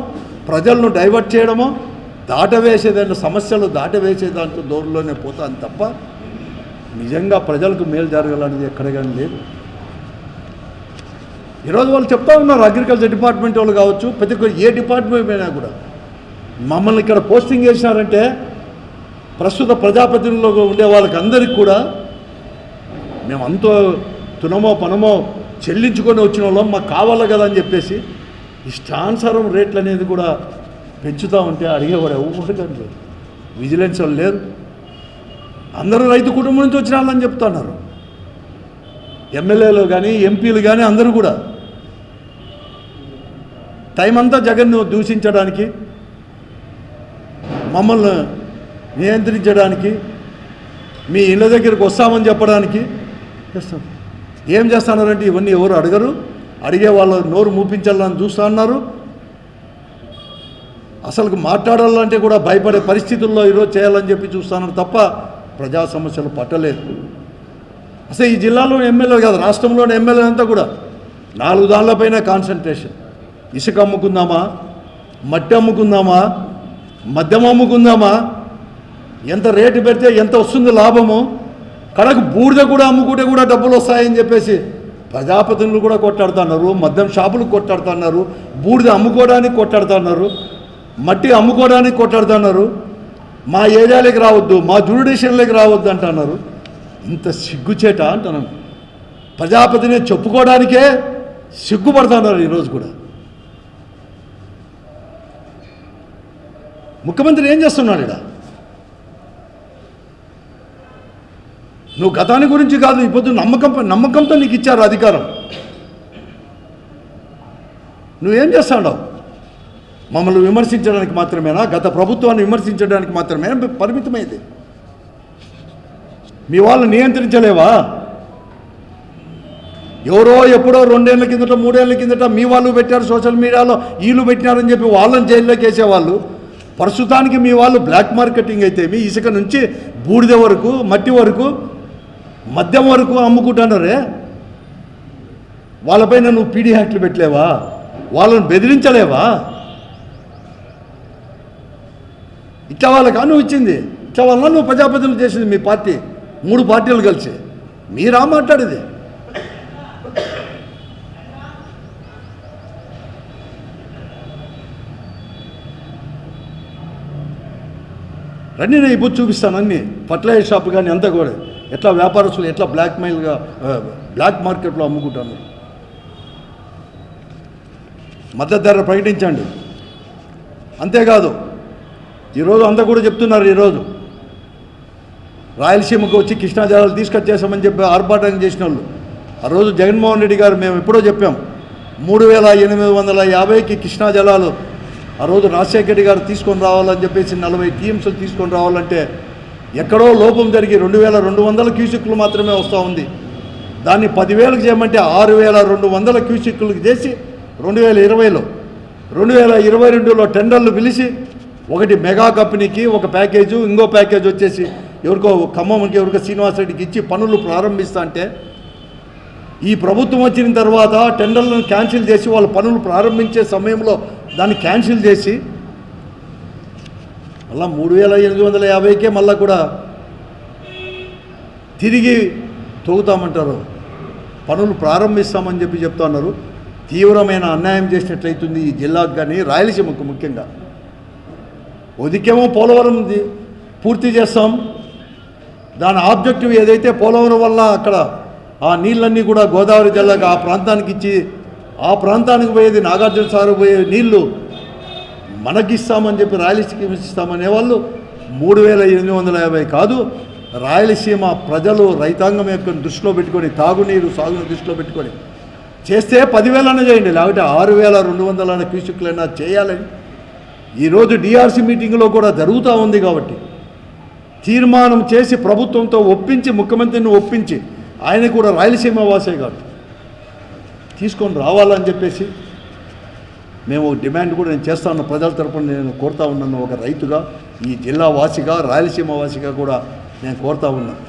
ప్రజలను డైవర్ట్ చేయడమో, దాటవేసేదాంట్లో సమస్యలు దాటవేసేదాంట్లో దూరంలోనే పోతాను తప్ప నిజంగా ప్రజలకు మేలు జరగాలనేది ఎక్కడ కానీ లేదు. ఈరోజు వాళ్ళు చెప్తా ఉన్నారు, అగ్రికల్చర్ డిపార్ట్మెంట్ వాళ్ళు కావచ్చు, ప్రతి ఒక్క ఏ డిపార్ట్మెంట్ అయినా కూడా మమ్మల్ని ఇక్కడ పోస్టింగ్ చేసినారంటే ప్రస్తుత ప్రజాప్రతినిధుల్లో ఉండే వాళ్ళకి అందరికీ కూడా మేము అంతో తునమో పనమో చెల్లించుకొని వచ్చిన వాళ్ళం, మాకు కావాలి కదా అని చెప్పేసి ఇష్టానుసారం రేట్లు అనేది కూడా పెంచుతూ ఉంటే అడిగేవాడు ఎవరు కానీ లేదు. విజిలెన్స్ వాళ్ళు లేరు. అందరూ రైతు కుటుంబం నుంచి వచ్చిన వాళ్ళని చెప్తున్నారు. ఎమ్మెల్యేలు కానీ ఎంపీలు కానీ అందరూ కూడా టైం అంతా జగన్ను దూషించడానికి, మమ్మల్ని నియంత్రించడానికి, మీ ఇళ్ళ దగ్గరికి వస్తామని చెప్పడానికి చేస్తాం. ఏం చేస్తున్నారంటే ఇవన్నీ ఎవరు అడగరు. అడిగే వాళ్ళు నోరు మూపించాలని చూస్తూ ఉన్నారు. అసలు మాట్లాడాలంటే కూడా భయపడే పరిస్థితుల్లో ఈరోజు చేయాలని చెప్పి చూస్తున్నారు తప్ప ప్రజా సమస్యలు పట్టలేదు. అసలు ఈ జిల్లాలో ఎమ్మెల్యే కాదు, రాష్ట్రంలోని ఎమ్మెల్యే అంతా కూడా 4 దానిలపైన కాన్సన్ట్రేషన్. ఇసుక అమ్ముకుందామా, మట్టి అమ్ముకుందామా, మద్యం అమ్ముకుందామా, ఎంత రేటు పెడితే ఎంత వస్తుంది లాభము, కడకు బూడిద కూడా అమ్ముకుంటే కూడా డబ్బులు వస్తాయని చెప్పేసి ప్రజాప్రతినిధులు కూడా కొట్టాడుతున్నారు. మద్యం షాపులకు కొట్టాడుతున్నారు, బూడిద అమ్ముకోవడానికి కొట్టాడుతున్నారు, మట్టి అమ్ముకోవడానికి కొట్టాడుతున్నారు. మా ఏరియాలోకి రావద్దు, మా జ్యూరిడిక్షన్లోకి రావద్దు అంటున్నారు. ఇంత సిగ్గుచేట అంటున్నాను. ప్రజాప్రతినిధి చెప్పుకోవడానికే సిగ్గుపడుతున్నారు ఈరోజు కూడా. ముఖ్యమంత్రి ఏం చేస్తున్నాడు ఇక్కడ? నువ్వు గతాన్ని గురించి కాదు, ఇప్పుడు నమ్మకంతో నీకు ఇచ్చారు అధికారం. నువ్వేం చేస్తావు? మమ్మల్ని విమర్శించడానికి మాత్రమేనా? గత ప్రభుత్వాన్ని విమర్శించడానికి మాత్రమేనా పరిమితమైంది? మీ వాళ్ళు నియంత్రించలేవా? ఎవరో ఎప్పుడో 2 ఏళ్ల కిందట 3 ఏళ్ల కిందట మీ వాళ్ళు పెట్టారు సోషల్ మీడియాలో, వీళ్ళు పెట్టినారని చెప్పి వాళ్ళని జైల్లోకి వేసేవాళ్ళు. ప్రస్తుతానికి మీ వాళ్ళు బ్లాక్ మార్కెటింగ్ అయితే మీ ఇసుక నుంచి బూడిద వరకు, మట్టి వరకు, మద్యం వరకు అమ్ముకుంటున్నారే. వాళ్ళపైన నువ్వు పీడీ యాక్ట్లు పెట్టలేవా? వాళ్ళని బెదిరించలేవా? ఇట్లా వాళ్ళకి నువ్వు ఇచ్చింది, ఇట్లా వల్ల నువ్వు ప్రజాప్రతినిధులు చేసింది మీ పార్టీ, 3 పార్టీలు కలిసి. మీరా మాట్లాడేది? రండి, నేను ఇప్పుడు చూపిస్తాను అన్నీ. ఫర్టిలైజర్ షాప్ కానీ అంతా కూడా ఎట్లా వ్యాపారస్తులు ఎట్లా బ్లాక్ మార్కెట్లో అమ్ముకుంటాను. మద్దతు ధర ప్రకటించండి. అంతేకాదు ఈరోజు అంతా కూడా చెప్తున్నారు, ఈరోజు రాయలసీమకు వచ్చి కృష్ణా జలాలు తీసుకొచ్చేసామని చెప్పి ఆర్భాటం చేసిన వాళ్ళు. ఆ రోజు జగన్మోహన్ రెడ్డి గారు మేము ఎప్పుడో చెప్పాం 3850కి కృష్ణా జలాలు ఆ రోజు రాజశేఖర రెడ్డి గారు తీసుకొని రావాలని చెప్పేసి 40 టీఎంసీలు తీసుకొని రావాలంటే ఎక్కడో లోపం జరిగి 2200 క్యూసెక్లు మాత్రమే వస్తూ ఉంది. దాన్ని 10,000కి చేయమంటే 6200 క్యూసెక్లకు చేసి 2020లో 2022లో టెండర్లు పిలిచి ఒకటి మెగా కంపెనీకి ఒక ప్యాకేజు, ఇంకో ప్యాకేజ్ వచ్చేసి ఎవరికో ఖమ్మంకి ఎవరికో శ్రీనివాసరెడ్డికి ఇచ్చి పనులు ప్రారంభిస్తా అంటే ఈ ప్రభుత్వం వచ్చిన తర్వాత టెండర్లను క్యాన్సిల్ చేసి వాళ్ళ పనులు ప్రారంభించే సమయంలో దాన్ని క్యాన్సిల్ చేసి మళ్ళీ 3850కే మళ్ళీ కూడా తిరిగి తోగుతామంటారు, పనులు ప్రారంభిస్తామని చెప్పి చెప్తా ఉన్నారు. తీవ్రమైన అన్యాయం చేసినట్లయితుంది ఈ జిల్లాకు కానీ రాయలసీమకు ముఖ్యంగా. ఉదికేమో పోలవరం పూర్తి చేస్తాం, దాని ఆబ్జెక్టివ్ ఏదైతే పోలవరం వల్ల అక్కడ ఆ నీళ్ళన్నీ కూడా గోదావరి జిల్లాకు ఆ ప్రాంతానికి ఇచ్చి ఆ ప్రాంతానికి పోయేది నాగార్జున సాగర్ పోయే నీళ్లు మనకిస్తామని చెప్పి రాయలసీమ ఇస్తామనే వాళ్ళు 3850 కాదు, రాయలసీమ ప్రజలు రైతాంగం యొక్క దృష్టిలో పెట్టుకొని తాగునీరు సాగుని దృష్టిలో పెట్టుకొని చేస్తే 10,000 చేయండి, లేకపోతే 6200 క్యూసెక్లైనా చేయాలని ఈరోజు డిఆర్సీ మీటింగ్లో కూడా జరుగుతూ ఉంది. కాబట్టి తీర్మానం చేసి ప్రభుత్వంతో ఒప్పించి ముఖ్యమంత్రిని ఒప్పించి ఆయన కూడా రాయలసీమ వాసే కాదు తీసుకొని రావాలని చెప్పేసి మేము డిమాండ్ కూడా నేను చేస్తా ఉన్న ప్రజల తరపున నేను కోరుతా ఉన్నాను. ఒక రైతుగా, ఈ జిల్లా వాసిగా, రాయలసీమ వాసిగా కూడా నేను కోరుతా ఉన్నాను.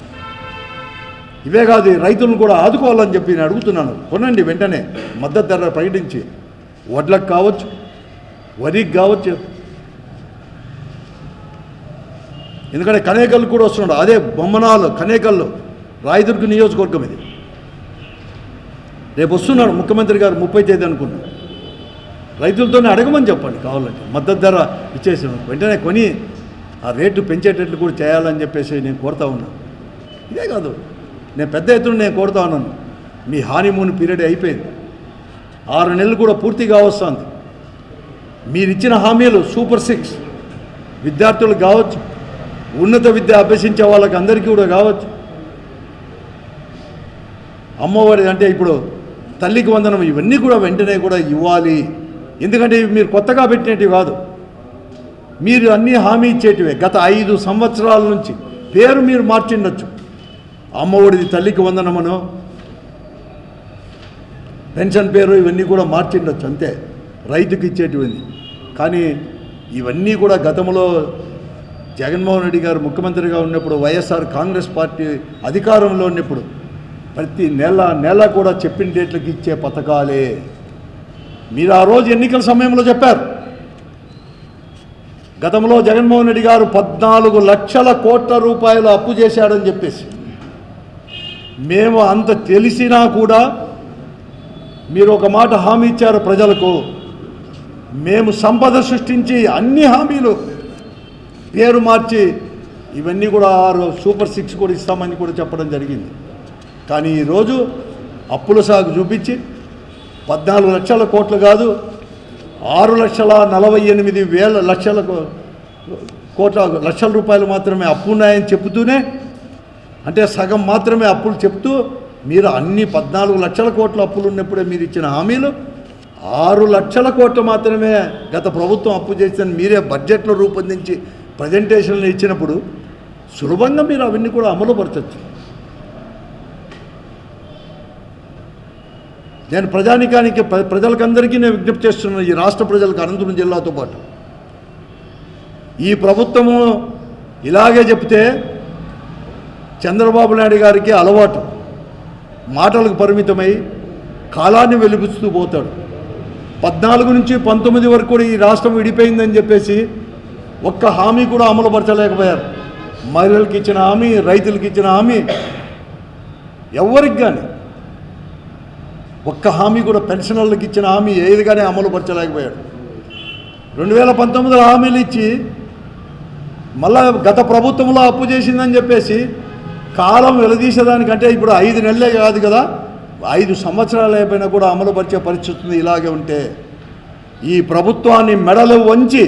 ఇవే కాదు, రైతులను కూడా ఆదుకోవాలని చెప్పి నేను అడుగుతున్నాను. కొనండి వెంటనే మద్దతు ధర ప్రకటించి, వడ్లకు కావచ్చు, వరికి కావచ్చు. ఎందుకంటే కనేకల్లు కూడా వస్తున్నాడు, అదే బొమ్మనాలు కనేకల్లు రాయదుర్గ నియోజకవర్గం ఇది. రేపు వస్తున్నాడు ముఖ్యమంత్రి గారు 30 తేదీ అనుకున్నాడు. రైతులతోనే అడగమని చెప్పండి కావాలంటే, మద్దతు ధర ఇచ్చేసి వెంటనే కొని ఆ రేటు పెంచేటట్లు కూడా చేయాలని చెప్పేసి నేను కోరుతా ఉన్నాను. ఇదే కాదు, నేను పెద్ద ఎత్తున నేను కోరుతా ఉన్నాను. మీ హానీమూన్ పీరియడ్ అయిపోయింది, 6 నెలలు కూడా పూర్తిగా వస్తుంది. మీరు ఇచ్చిన హామీలు సూపర్ 6 విద్యార్థులకు కావచ్చు, ఉన్నత విద్య అభ్యసించే వాళ్ళకి అందరికీ కూడా కావచ్చు, అమ్మఒడి అంటే ఇప్పుడు తల్లికి వందనం, ఇవన్నీ కూడా వెంటనే కూడా ఇవ్వాలి. ఎందుకంటే ఇవి మీరు కొత్తగా పెట్టినవి కాదు, మీరు అన్నీ హామీ ఇచ్చేటివే. గత 5 సంవత్సరాల నుంచి పేరు మీరు మార్చిండొచ్చు, అమ్మఒడిది తల్లికి వందనమనో పెన్షన్ పేరు ఇవన్నీ కూడా మార్చిండొచ్చు, అంతే రైతుకి ఇచ్చేటివన్నీ. కానీ ఇవన్నీ కూడా గతంలో జగన్మోహన్ రెడ్డి గారు ముఖ్యమంత్రిగా ఉన్నప్పుడు, వైఎస్ఆర్ కాంగ్రెస్ పార్టీ అధికారంలో ఉన్నప్పుడు ప్రతి నెల కూడా చెప్పిన డేట్లకు ఇచ్చే పథకాలే. మీరు ఆ రోజు ఎన్నికల సమయంలో చెప్పారు, గతంలో జగన్మోహన్ రెడ్డి గారు 14 లక్షల కోట్ల రూపాయలు అప్పు చేశాడని చెప్పేసి. మేము అంత తెలిసినా కూడా మీరు ఒక మాట హామీ ఇచ్చారు ప్రజలకు, మేము సంపద సృష్టించి అన్ని హామీలు పేరు మార్చి ఇవన్నీ కూడా 6 సూపర్ 6 కూడా ఇస్తామని కూడా చెప్పడం జరిగింది. కానీ ఈరోజు అప్పుల సాగు చూపించి 14 లక్షల కోట్లు కాదు, 6,48,000 లక్షల రూపాయలు మాత్రమే అప్పు ఉన్నాయని చెబుతూనే, అంటే సగం మాత్రమే అప్పులు చెప్తూ, మీరు అన్ని 14 లక్షల కోట్ల అప్పులు ఉన్నప్పుడే మీరు ఇచ్చిన హామీలు 6 లక్షల కోట్లు మాత్రమే గత ప్రభుత్వం అప్పు చేసిన మీరే బడ్జెట్లో రూపొందించి ప్రజెంటేషన్లు ఇచ్చినప్పుడు సులభంగా మీరు అవన్నీ కూడా అమలుపరచచ్చు. నేను ప్రజానికానికి ప్రజలకందరికీ నేను విజ్ఞప్తి చేస్తున్నాను, ఈ రాష్ట్ర ప్రజలకు, అనంతపురం జిల్లాతో పాటు. ఈ ప్రభుత్వము ఇలాగే చెప్తే చంద్రబాబు నాయుడు గారికి అలవాటు, మాటలకు పరిమితమై కాలాన్ని వెలిపిస్తూ పోతాడు. 14 నుంచి 19 వరకు కూడా ఈ రాష్ట్రం విడిపోయిందని చెప్పేసి ఒక్క హామీ కూడా అమలుపరచలేకపోయారు. మహిళలకు ఇచ్చిన హామీ, రైతులకు ఇచ్చిన హామీ, ఎవరికి కానీ ఒక్క హామీ కూడా, పెన్షనర్లకు ఇచ్చిన హామీ ఏది కానీ అమలుపరచలేకపోయాడు. 2019లో హామీలు ఇచ్చి మళ్ళా గత ప్రభుత్వంలో అప్పు చేసిందని చెప్పేసి కాలం వెలదీసేదానికంటే ఇప్పుడు 5 నెలలే కాదు కదా, 5 సంవత్సరాలు అయిపోయినా కూడా అమలుపరిచే పరిస్థితి ఇలాగే ఉంటే ఈ ప్రభుత్వాన్ని మెడలు వంచి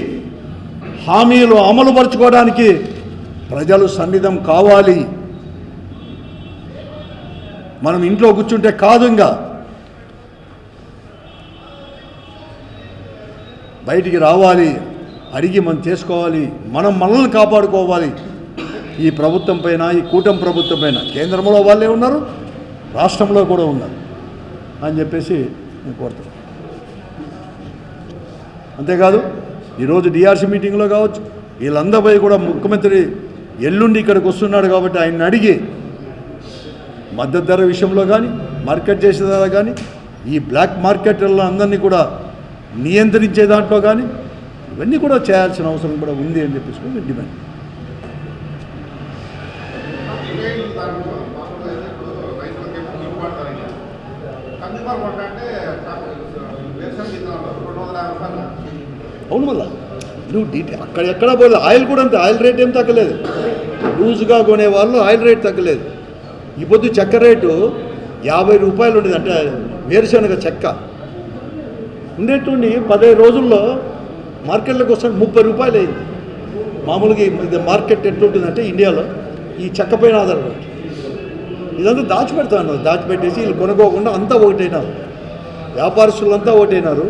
హామీలు అమలుపరచుకోవడానికి ప్రజలు సన్నిధం కావాలి. మనం ఇంట్లో కూర్చుంటే కాదు, ఇంకా బయటికి రావాలి, అడిగి మనం చేసుకోవాలి, మనం మనల్ని కాపాడుకోవాలి. ఈ ప్రభుత్వం పైన, ఈ కూటమి ప్రభుత్వం పైన కేంద్రంలో వాళ్ళే ఉన్నారు, రాష్ట్రంలో కూడా ఉన్నారు అని చెప్పేసి నేను కోరుతున్నాను. అంతేకాదు ఈరోజు డిఆర్సీ మీటింగ్లో కావచ్చు, వీళ్ళందరిపై కూడా ముఖ్యమంత్రి ఎల్లుండి ఇక్కడికి వస్తున్నాడు కాబట్టి ఆయన్ని అడిగి మద్దతు ధర విషయంలో కానీ, మార్కెట్ చేసే ధర కానీ, ఈ బ్లాక్ మార్కెట్లలో అందరినీ కూడా నియంత్రించే దాంట్లో కానీ ఇవన్నీ కూడా చేయాల్సిన అవసరం కూడా ఉంది అని చెప్పేసి డిమాండ్. అవును, మళ్ళా నువ్వు అక్కడెక్కడ పోలేదు. ఆయిల్ కూడా అంతే, ఆయిల్ రేట్ ఏం తగ్గలేదు. లూజ్గా కొనే వాళ్ళు ఆయిల్ రేట్ తగ్గలేదు. ఈ పొద్దు చెక్క రేటు 50 రూపాయలు ఉండేది, అంటే వేరుశనగ చెక్క ఉండేటువంటి 15 రోజుల్లో మార్కెట్లోకి వస్తే 30 రూపాయలు అయింది. మామూలుగా ఇది మార్కెట్ ఎట్లుంటుందంటే ఇండియాలో ఈ చెక్క పైన ఆధారపడి ఇదంతా దాచిపెడతాను, దాచిపెట్టేసి వీళ్ళు కొనుక్కోకుండా అంతా ఒకటైనారు, వ్యాపారస్తులంతా ఒకటైనారు.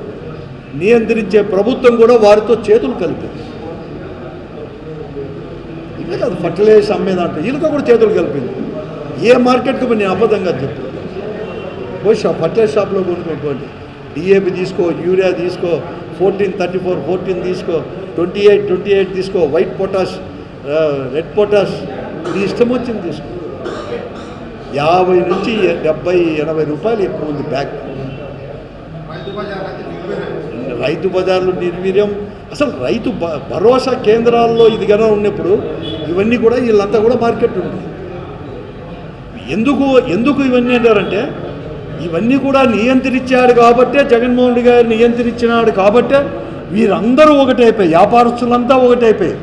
నియంత్రించే ప్రభుత్వం కూడా వారితో చేతులు కలిపింది. ఇదే కాదు, ఫర్టిలైజర్స్ అమ్మేదంటే వీళ్ళతో కూడా చేతులు కలిపింది. ఏ మార్కెట్కి నేను అబద్ధంగా చెప్తాను, పోయి ఫర్టిలైజర్ షాప్లో కొనుక్కోండి, డిఏపి తీసుకో, యూరియా తీసుకో, 1434 14 తీసుకో, 28 తీసుకో, వైట్ పొటాష్, రెడ్ పొటాష్, నీ ఇష్టం వచ్చింది తీసుకో. 50 నుంచి 70-80 రూపాయలు ఎక్కువ ఉంది బ్యాగ్. రైతు బజార్లు నిర్వీర్యం. అసలు రైతు భరోసా కేంద్రాల్లో ఇది కన్నా ఉన్నప్పుడు ఇవన్నీ కూడా వీళ్ళంతా కూడా మార్కెట్ ఉంది. ఎందుకు ఇవన్నీ అంటారంటే ఇవన్నీ కూడా నియంత్రించాడు కాబట్టే, జగన్మోహన్ రెడ్డి గారు నియంత్రించినాడు కాబట్టే వీరందరూ ఒకటైపోయి, వ్యాపారస్తులంతా ఒకటైపోయి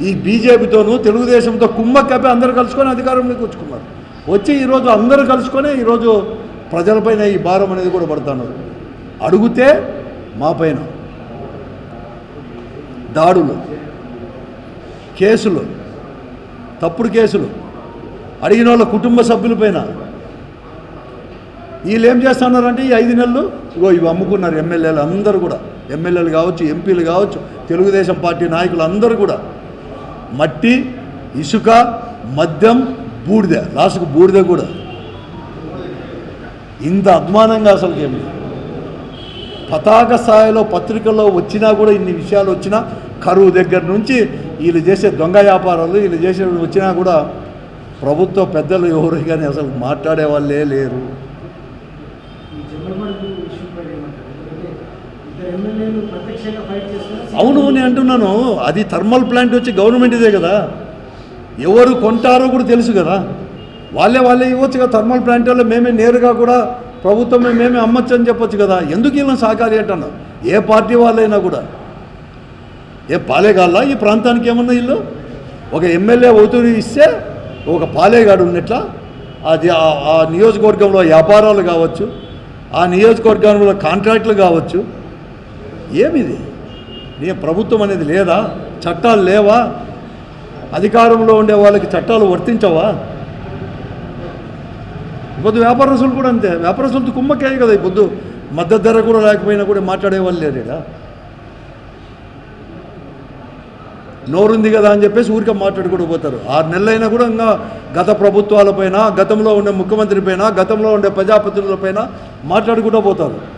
ఈ బీజేపీతోనూ తెలుగుదేశంతో కుమ్మక్కపై అందరూ కలుసుకొని అధికారంలోకి వచ్చుకున్నారు. వచ్చి ఈరోజు అందరూ కలుసుకొని ఈరోజు ప్రజలపైన ఈ భారం అనేది కూడా పడుతున్నారు. అడిగితే మా పైన దాడులు, కేసులు, తప్పుడు కేసులు, అడిగిన వాళ్ళ కుటుంబ సభ్యులపైన. వీళ్ళు ఏం చేస్తున్నారంటే ఈ 5 నెలలు ఇవి అమ్ముకున్నారు. ఎమ్మెల్యేలు అందరూ కూడా, ఎమ్మెల్యేలు కావచ్చు, ఎంపీలు కావచ్చు, తెలుగుదేశం పార్టీ నాయకులు అందరూ కూడా మట్టి, ఇసుక, మద్యం, బూడిద, లాస్ట్కు బూడిద కూడా. ఇంత అభిమానంగా అసలు ఏమి పతాక స్థాయిలో పత్రికల్లో వచ్చినా కూడా, ఇన్ని విషయాలు వచ్చినా, కరువు దగ్గర నుంచి వీళ్ళు చేసే దొంగ వ్యాపారాలు వీళ్ళు చేసే వచ్చినా కూడా ప్రభుత్వ పెద్దలు ఎవరు కానీ అసలు మాట్లాడే వాళ్ళే లేరు. అవును, నేను అంటున్నాను, అది థర్మల్ ప్లాంట్ వచ్చి గవర్నమెంట్ ఇదే కదా, ఎవరు కొంటారో కూడా తెలుసు కదా, వాళ్ళే ఇవ్వచ్చు కదా. థర్మల్ ప్లాంట్ వల్ల మేమే నేరుగా కూడా ప్రభుత్వమే మేమే అమ్మచ్చు అని చెప్పొచ్చు కదా. ఎందుకు వీళ్ళని సహకారి అంటున్నా? ఏ పార్టీ వాళ్ళైనా కూడా, ఏ పాలేగాళ్ళ ఈ ప్రాంతానికి ఏమన్నా ఇల్లు ఒక ఎమ్మెల్యే ఓటూరు ఇస్తే ఒక పాలేగాడు ఉన్నట్ల అది ఆ నియోజకవర్గంలో వ్యాపారాలు కావచ్చు, ఆ నియోజకవర్గంలో కాంట్రాక్టులు కావచ్చు. ఏమిది? నీ ప్రభుత్వం అనేది లేదా? చట్టాలు లేవా? అధికారంలో ఉండే వాళ్ళకి చట్టాలు వర్తించవా? ఇప్పుడు వ్యాపారస్తులు కూడా అంతే, వ్యాపారస్తులతో కుమ్మక్కాయి కదా. ఇప్పుడు మద్దతు ధర కూడా లేకపోయినా కూడా మాట్లాడే వాళ్ళు లేడా? నోరుంది కదా అని చెప్పేసి ఊరికే మాట్లాడుకుంటూ పోతారు. 6 నెలలైనా కూడా ఇంకా గత ప్రభుత్వాలపైన, గతంలో ఉండే ముఖ్యమంత్రి పైన, గతంలో ఉండే ప్రజాప్రతినిధులపైన మాట్లాడుకుంటూ పోతారు.